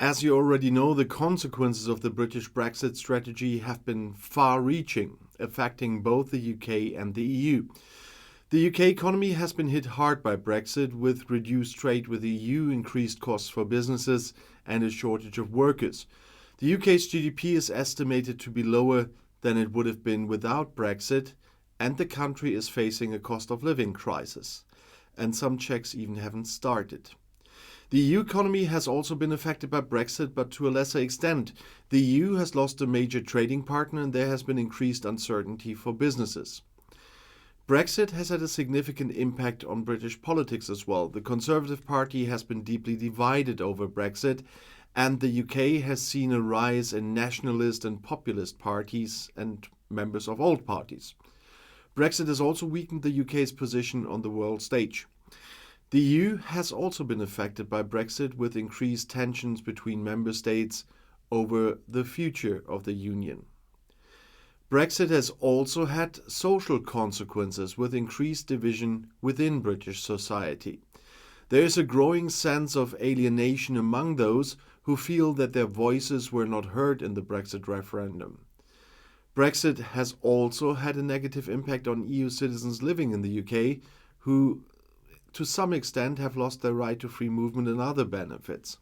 As you already know, the consequences of the British Brexit strategy have been far-reaching, affecting both the UK and the EU. The UK economy has been hit hard by Brexit, with reduced trade with the EU, increased costs for businesses, and a shortage of workers. The UK's GDP is estimated to be lower than it would have been without Brexit, and the country is facing a cost of living crisis. And some checks even haven't started. The EU economy has also been affected by Brexit, but to a lesser extent. The EU has lost a major trading partner, and there has been increased uncertainty for businesses. Brexit has had a significant impact on British politics as well. The Conservative Party has been deeply divided over Brexit, and the UK has seen a rise in nationalist and populist parties and members of old parties. Brexit has also weakened the UK's position on the world stage. The EU has also been affected by Brexit, with increased tensions between member states over the future of the Union. Brexit has also had social consequences, with increased division within British society. There is a growing sense of alienation among those who feel that their voices were not heard in the Brexit referendum. Brexit has also had a negative impact on EU citizens living in the UK, who to some extent have lost their right to free movement and other benefits.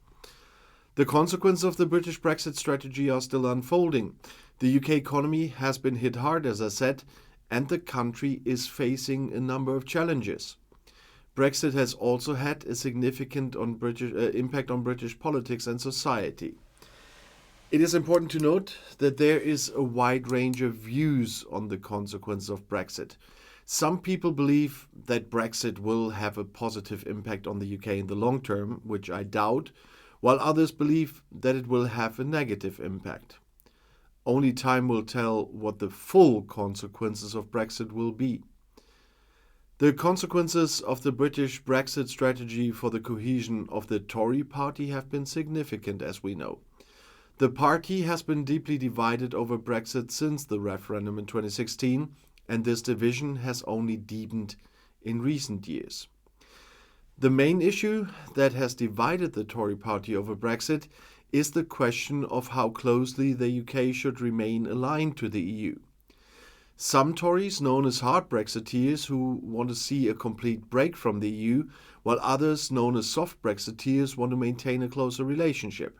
The consequences of the British Brexit strategy are still unfolding. The UK economy has been hit hard, as I said, and the country is facing a number of challenges. Brexit has also had a significant impact on British politics and society. It is important to note that there is a wide range of views on the consequences of Brexit. Some people believe that Brexit will have a positive impact on the UK in the long term, which I doubt, while others believe that it will have a negative impact. Only time will tell what the full consequences of Brexit will be. The consequences of the British Brexit strategy for the cohesion of the Tory party have been significant, as we know. The party has been deeply divided over Brexit since the referendum in 2016, and this division has only deepened in recent years. The main issue that has divided the Tory party over Brexit is the question of how closely the UK should remain aligned to the EU. Some Tories, known as hard Brexiteers, who want to see a complete break from the EU, while others, known as soft Brexiteers, want to maintain a closer relationship.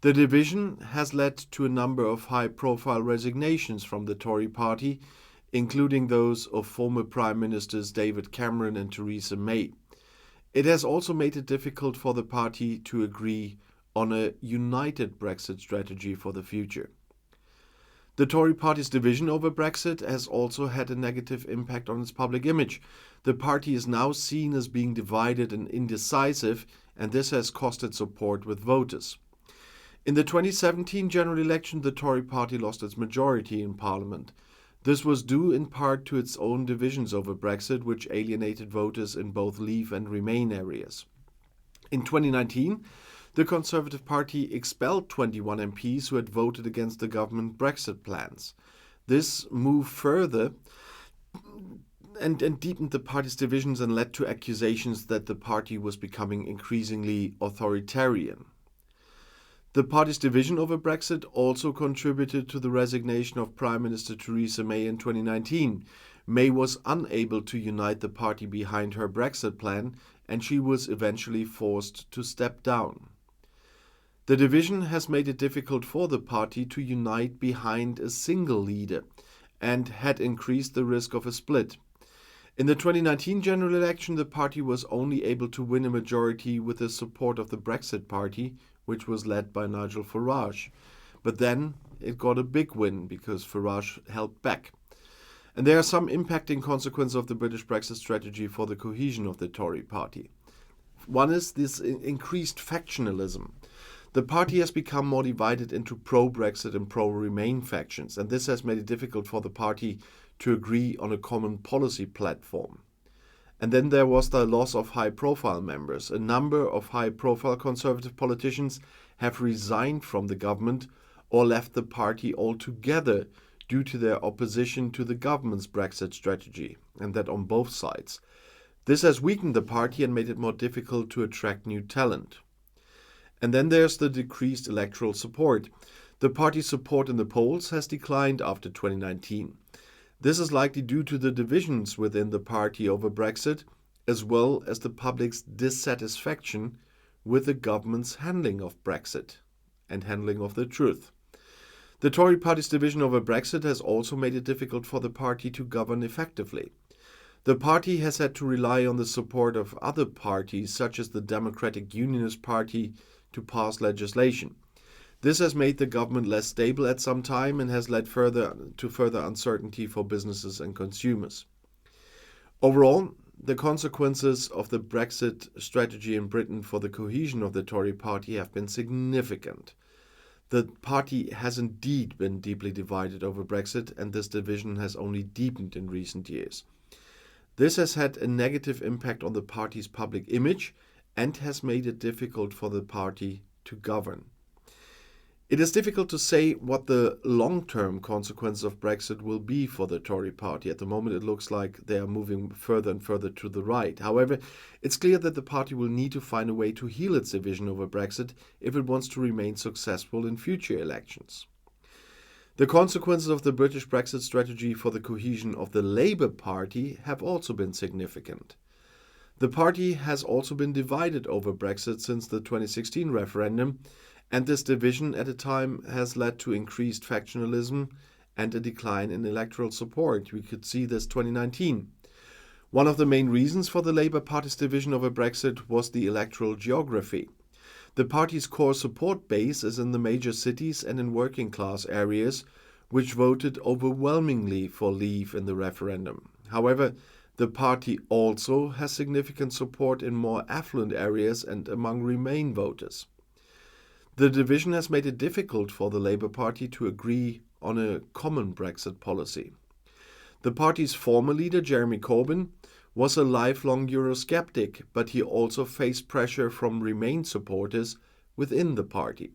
The division has led to a number of high-profile resignations from the Tory party, including those of former Prime Ministers David Cameron and Theresa May. It has also made it difficult for the party to agree on a united Brexit strategy for the future. The Tory party's division over Brexit has also had a negative impact on its public image. The party is now seen as being divided and indecisive, and this has cost it support with voters. In the 2017 general election, the Tory party lost its majority in Parliament. This was due in part to its own divisions over Brexit, which alienated voters in both Leave and Remain areas. In 2019, the Conservative Party expelled 21 MPs who had voted against the government Brexit plans. This moved further and deepened the party's divisions and led to accusations that the party was becoming increasingly authoritarian. The party's division over Brexit also contributed to the resignation of Prime Minister Theresa May in 2019. May was unable to unite the party behind her Brexit plan, and she was eventually forced to step down. The division has made it difficult for the party to unite behind a single leader and had increased the risk of a split. In the 2019 general election, the party was only able to win a majority with the support of the Brexit Party, which was led by Nigel Farage. But then it got a big win because Farage held back. And there are some impacting consequences of the British Brexit strategy for the cohesion of the Tory party. One is this increased factionalism. The party has become more divided into pro-Brexit and pro-Remain factions, and this has made it difficult for the party to agree on a common policy platform. And then there was the loss of high-profile members. A number of high-profile Conservative politicians have resigned from the government or left the party altogether due to their opposition to the government's Brexit strategy, and that on both sides. This has weakened the party and made it more difficult to attract new talent. And then there's the decreased electoral support. The party's support in the polls has declined after 2019. This is likely due to the divisions within the party over Brexit, as well as the public's dissatisfaction with the government's handling of Brexit and handling of the truth. The Tory party's division over Brexit has also made it difficult for the party to govern effectively. The party has had to rely on the support of other parties, such as the Democratic Unionist Party, to pass legislation. This has made the government less stable at some time and has led to further uncertainty for businesses and consumers. Overall, the consequences of the Brexit strategy in Britain for the cohesion of the Tory party have been significant. The party has indeed been deeply divided over Brexit, and this division has only deepened in recent years. This has had a negative impact on the party's public image and has made it difficult for the party to govern. It is difficult to say what the long-term consequences of Brexit will be for the Tory party. At the moment, it looks like they are moving further and further to the right. However, it's clear that the party will need to find a way to heal its division over Brexit if it wants to remain successful in future elections. The consequences of the British Brexit strategy for the cohesion of the Labour Party have also been significant. The party has also been divided over Brexit since the 2016 referendum, and this division at a time has led to increased factionalism and a decline in electoral support. We could see this 2019. One of the main reasons for the Labour Party's division over Brexit was the electoral geography. The party's core support base is in the major cities and in working class areas, which voted overwhelmingly for Leave in the referendum. However, the party also has significant support in more affluent areas and among Remain voters. The division has made it difficult for the Labour Party to agree on a common Brexit policy. The party's former leader, Jeremy Corbyn, was a lifelong Eurosceptic, but he also faced pressure from Remain supporters within the party.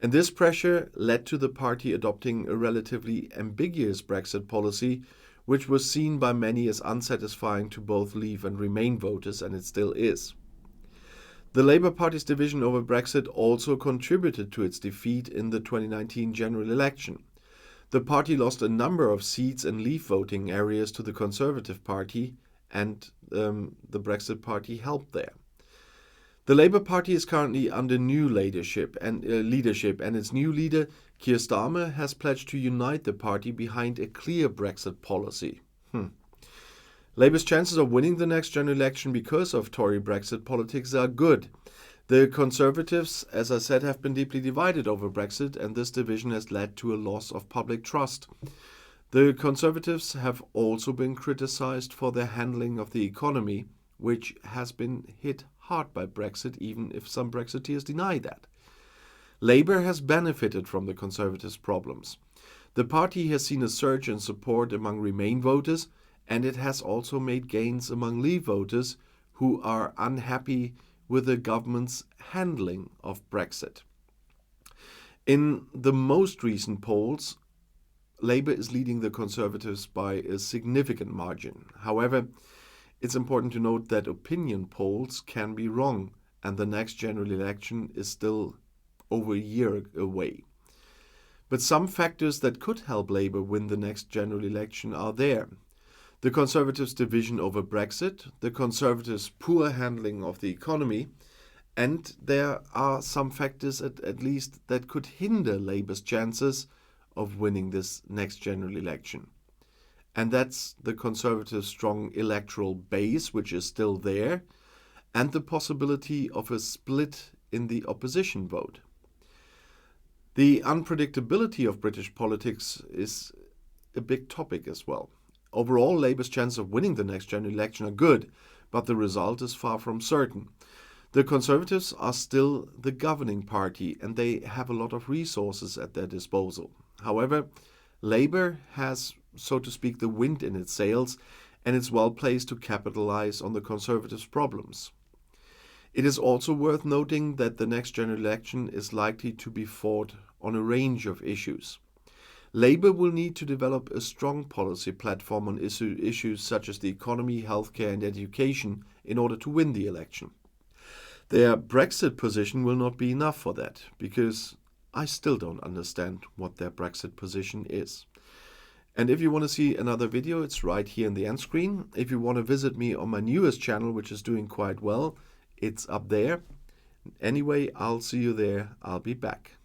And this pressure led to the party adopting a relatively ambiguous Brexit policy, which was seen by many as unsatisfying to both Leave and Remain voters, and it still is. The Labour Party's division over Brexit also contributed to its defeat in the 2019 general election. The party lost a number of seats in Leave voting areas to the Conservative Party, and the Brexit Party helped there. The Labour Party is currently under new leadership, and its new leader, Keir Starmer, has pledged to unite the party behind a clear Brexit policy. Labour's chances of winning the next general election because of Tory Brexit politics are good. The Conservatives, as I said, have been deeply divided over Brexit, and this division has led to a loss of public trust. The Conservatives have also been criticised for their handling of the economy, which has been hit hard by Brexit, even if some Brexiteers deny that. Labour has benefited from the Conservatives' problems. The party has seen a surge in support among Remain voters, and it has also made gains among Leave voters who are unhappy with the government's handling of Brexit. In the most recent polls, Labour is leading the Conservatives by a significant margin. However, it's important to note that opinion polls can be wrong, and the next general election is still over a year away. But some factors that could help Labour win the next general election are there. The Conservatives' division over Brexit, the Conservatives' poor handling of the economy, and there are some factors at least that could hinder Labour's chances of winning this next general election. And that's the Conservatives' strong electoral base, which is still there, and the possibility of a split in the opposition vote. The unpredictability of British politics is a big topic as well. Overall, Labour's chances of winning the next general election are good, but the result is far from certain. The Conservatives are still the governing party, and they have a lot of resources at their disposal. However, Labour has, so to speak, the wind in its sails, and it's well placed to capitalize on the Conservatives' problems. It is also worth noting that the next general election is likely to be fought on a range of issues. Labour will need to develop a strong policy platform on issues such as the economy, healthcare and education in order to win the election. Their Brexit position will not be enough for that, because I still don't understand what their Brexit position is. And if you want to see another video, it's right here in the end screen. If you want to visit me on my newest channel, which is doing quite well, it's up there. Anyway, I'll see you there. I'll be back.